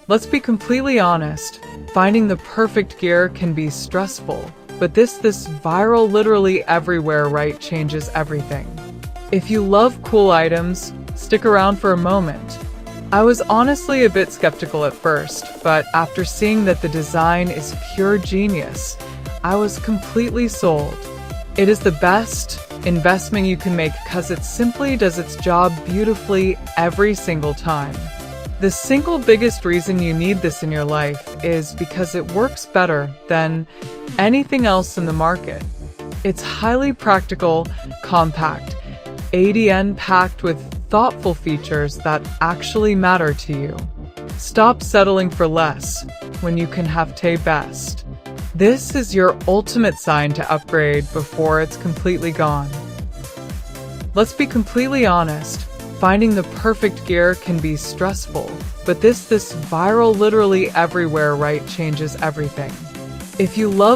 Let's be completely honest. Finding the perfect gear can be stressful, but this viral literally everywhere right changes everything. If you love cool items, stick around for a moment. I was honestly a bit skeptical at first, but after seeing that the design is pure genius, I was completely sold. It is the best investment you can make because it simply does its job beautifully every single time. The single biggest reason you need this in your life is because it works better than anything else in the market. It's highly practical, compact, ADN packed with thoughtful features that actually matter to you. Stop settling for less when you can have Tay best. This is your ultimate sign to upgrade before it's completely gone. Let's be completely honest. Finding the perfect gear can be stressful, but this viral literally everywhere right changes everything. If you love